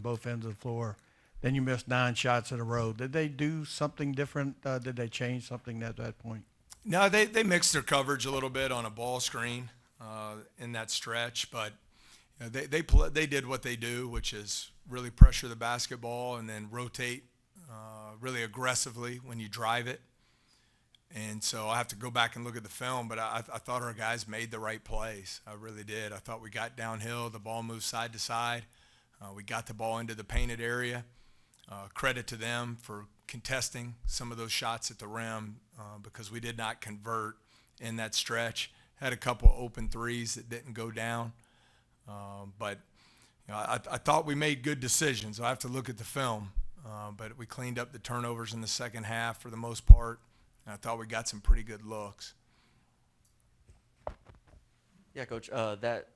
both ends of the floor. Then you missed 9 shots in a row. Did they do something different? Did they change something at that point? No, they mixed their coverage a little bit on a ball screen in that stretch, but they did what they do, which is really pressure the basketball and then rotate really aggressively when you drive it. And so I have to go back and look at the film, but I thought our guys made the right plays. I really did. I thought we got downhill. The ball moved side to side. We got the ball into the painted area. Credit to them for contesting some of those shots at the rim because we did not convert in that stretch. Had a couple open threes that didn't go down. But I thought we made good decisions. I have to look at the film. But we cleaned up the turnovers in the second half for the most part. And I thought we got some pretty good looks. Yeah, Coach, that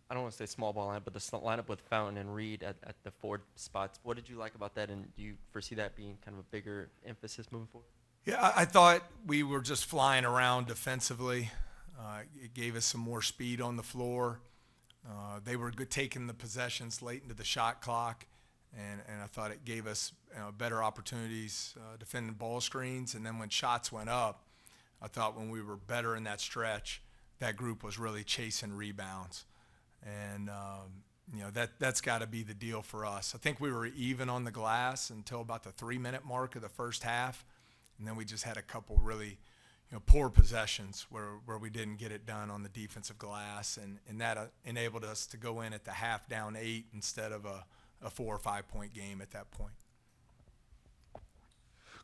I don't want to say small ball lineup, but the lineup with Fountain and Reed at the forward spots. What did you like about that, and do you foresee that being kind of a bigger emphasis moving forward? Yeah, I thought we were just flying around defensively. It gave us some more speed on the floor. They were good taking the possessions late into the shot clock, and I thought it gave us better opportunities defending ball screens. And then when shots went up, I thought when we were better in that stretch, that group was really chasing rebounds. And, that's got to be the deal for us. I think we were even on the glass until about the 3-minute mark of the first half. And then we just had a couple really, poor possessions where we didn't get it done on the defensive glass. And that enabled us to go in at the half down 8 instead of a 4 or 5 point game at that point.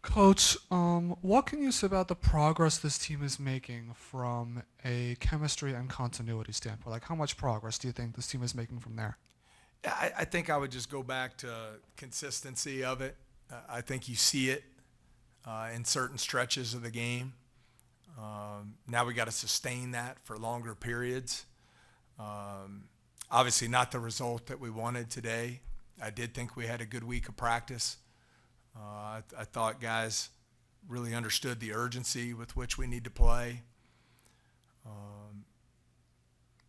Coach, what can you say about the progress this team is making from a chemistry and continuity standpoint? Like, how much progress do you think this team is making from there? I think I would just go back to consistency of it. I think you see it in certain stretches of the game. Now we got to sustain that for longer periods. Obviously not the result that we wanted today. I did think we had a good week of practice. I thought guys really understood the urgency with which we need to play.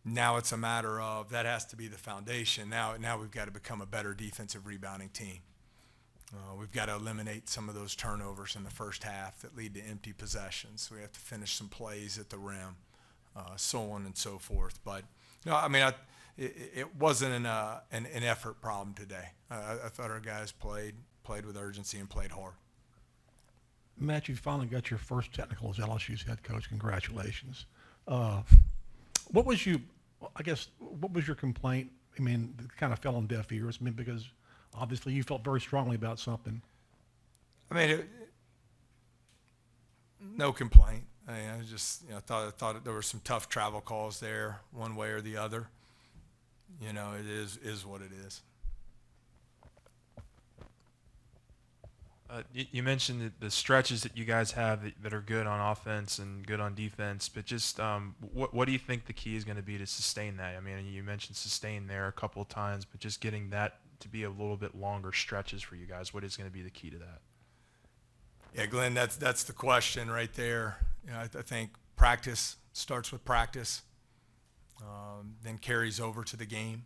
Now it's a matter of that has to be the foundation. Now we've got to become a better defensive rebounding team. We've got to eliminate some of those turnovers in the first half that lead to empty possessions. We have to finish some plays at the rim, so on and so forth. But it wasn't an effort problem today. I thought our guys played with urgency and played hard. Matt, you finally got your first technical as LSU's head coach. Congratulations. What was your complaint? I mean, it kind of fell on deaf ears. I mean, because obviously you felt very strongly about something. No complaint. I just thought there were some tough travel calls there, one way or the other. It is what it is. You mentioned the stretches that you guys have that are good on offense and good on defense, but just what do you think the key is going to be to sustain that? I mean, you mentioned sustain there a couple of times, but just getting that to be a little bit longer stretches for you guys, what is going to be the key to that? Yeah, Glenn, that's the question right there. I think practice starts with practice, then carries over to the game.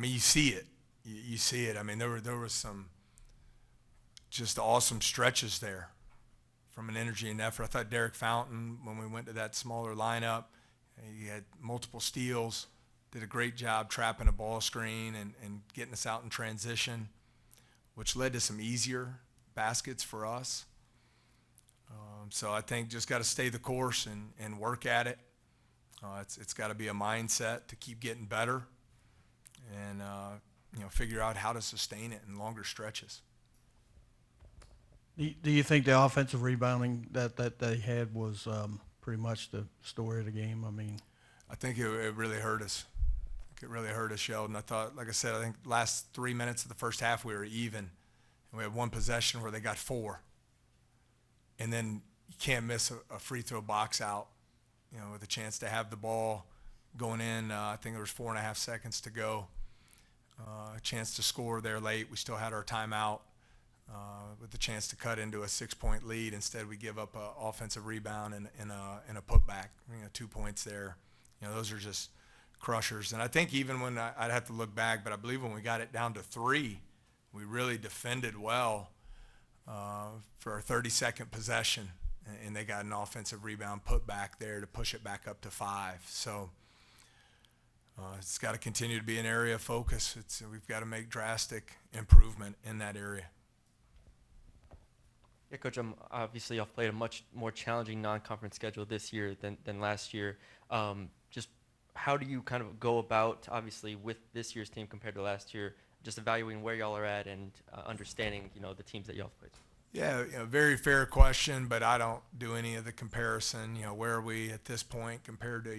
You see it. You see it. There was some just awesome stretches there from an energy and effort. I thought Derek Fountain, when we went to that smaller lineup, he had multiple steals, did a great job trapping a ball screen and getting us out in transition, which led to some easier baskets for us. So I think just got to stay the course and work at it. It's got to be a mindset to keep getting better and figure out how to sustain it in longer stretches. Do you think the offensive rebounding that they had was pretty much the story of the game? I think it really hurt us. It really hurt us, Sheldon. I thought, like I said, I think last 3 minutes of the first half we were even. And we had one possession where they got 4. And then you can't miss a free throw box out, with a chance to have the ball going in. I think there was 4.5 seconds to go. A chance to score there late. We still had our timeout with the chance to cut into a 6-point lead. Instead, we give up an offensive rebound and a putback. 2 points there. Those are just crushers. And I think even when I'd have to look back, but I believe when we got it down to 3, we really defended well for our 32nd possession, and they got an offensive rebound put back there to push it back up to 5. So it's got to continue to be an area of focus. We've got to make drastic improvement in that area. Yeah, Coach, obviously y'all played a much more challenging non-conference schedule this year than last year. Just how do you kind of go about, obviously, with this year's team compared to last year, just evaluating where y'all are at and understanding, the teams that y'all played? Yeah, very fair question, but I don't do any of the comparison. Where are we at this point compared to a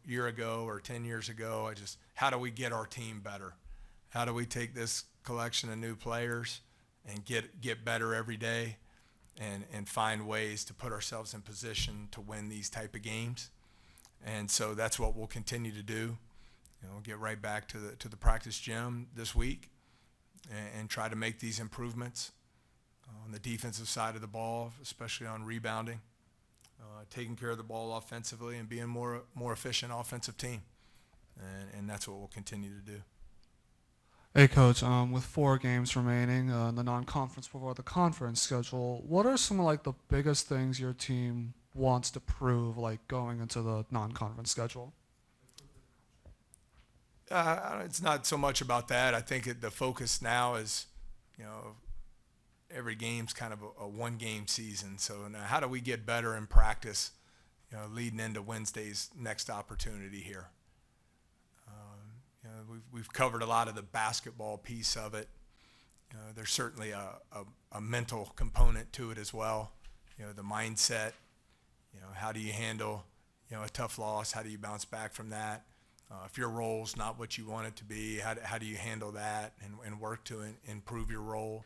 year ago or 10 years ago? How do we get our team better? How do we take this collection of new players and get better every day and find ways to put ourselves in position to win these type of games? And so that's what we'll continue to do. Get right back to the practice gym this week and try to make these improvements on the defensive side of the ball, especially on rebounding, taking care of the ball offensively, and being more efficient offensive team. And that's what we'll continue to do. Hey, Coach, with 4 games remaining in the non-conference before the conference schedule, what are some of like the biggest things your team wants to prove, like going into the non-conference schedule? It's not so much about that. I think the focus now is, every game's kind of a one-game season. So now how do we get better in practice, leading into Wednesday's next opportunity here? We've covered a lot of the basketball piece of it. There's certainly a mental component to it as well. The mindset. How do you handle, a tough loss? How do you bounce back from that? If your role's not what you want it to be, how do you handle that and work to improve your role?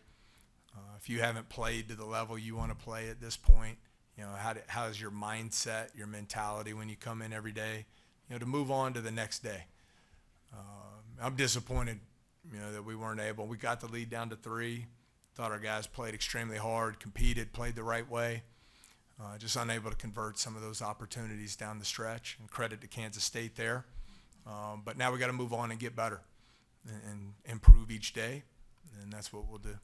If you haven't played to the level you want to play at this point, how's your mindset, your mentality when you come in every day, to move on to the next day. I'm disappointed, that we weren't able. We got the lead down to 3. Thought our guys played extremely hard, competed, played the right way. Just unable to convert some of those opportunities down the stretch. And credit to Kansas State there. But now we got to move on and get better and improve each day, and that's what we'll do.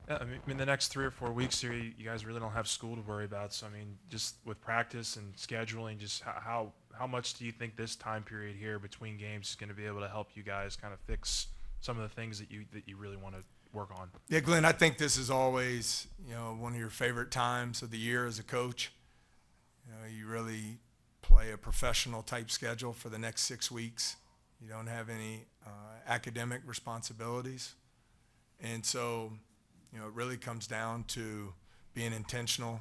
Yeah, I mean, the next 3 or 4 weeks here, you guys really don't have school to worry about. So, I mean, just with practice and scheduling, just how much do you think this time period here between games is going to be able to help you guys kind of fix some of the things that you really want to work on? Yeah, Glenn, I think this is always, one of your favorite times of the year as a coach. You really play a professional type schedule for the next 6 weeks. You don't have any academic responsibilities. And so, it really comes down to being intentional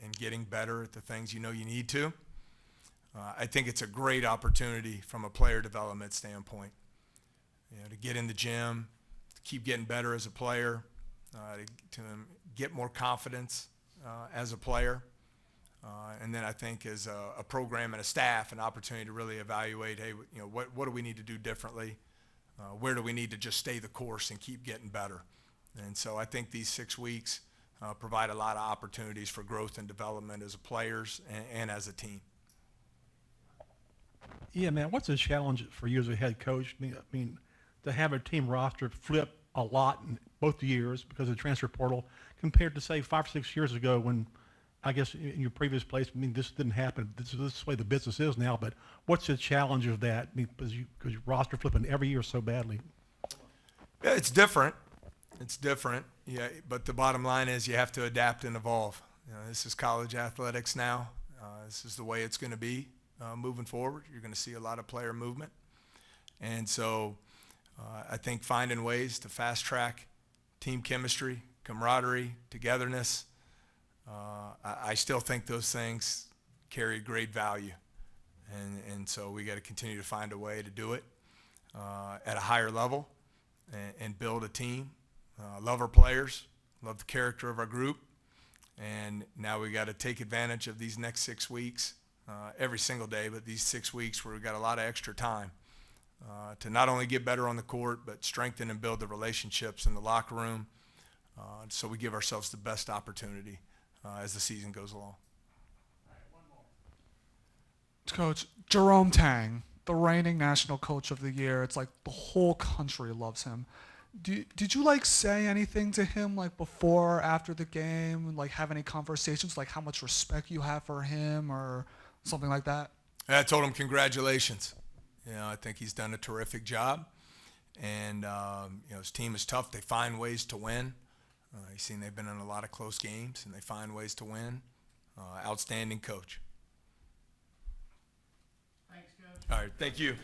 and getting better at the things you need to. I think it's a great opportunity from a player development standpoint, to get in the gym, to keep getting better as a player, to get more confidence as a player. And then I think as a program and a staff, an opportunity to really evaluate, hey, what do we need to do differently? Where do we need to just stay the course and keep getting better? And so I think these 6 weeks provide a lot of opportunities for growth and development as players and as a team. Yeah, man, what's the challenge for you as a head coach? I mean, to have a team roster flip a lot in both years because of the transfer portal compared to, say, 5 or 6 years ago when, I guess, in your previous place, this didn't happen. This is the way the business is now, but what's the challenge of that? Because your roster flipping every year so badly. Yeah, it's different. It's different, yeah, but the bottom line is you have to adapt and evolve. This is college athletics now. This is the way it's going to be moving forward. You're going to see a lot of player movement. And so I think finding ways to fast track team chemistry, camaraderie, togetherness, I still think those things carry great value. And so we got to continue to find a way to do it at a higher level and build a team. Love our players, love the character of our group, and now we got to take advantage of these next 6 weeks, every single day, but these 6 weeks where we've got a lot of extra time to not only get better on the court, but strengthen and build the relationships in the locker room, so we give ourselves the best opportunity as the season goes along. Coach Jerome Tang, the reigning national coach of the year. It's like the whole country loves him. Did you like say anything to him like before or after the game? Like have any conversations like how much respect you have for him or something like that? I told him congratulations. I think he's done a terrific job, and his team is tough. They find ways to win. You've seen they've been in a lot of close games, and they find ways to win. Outstanding coach. Thanks, Coach. All right, thank you.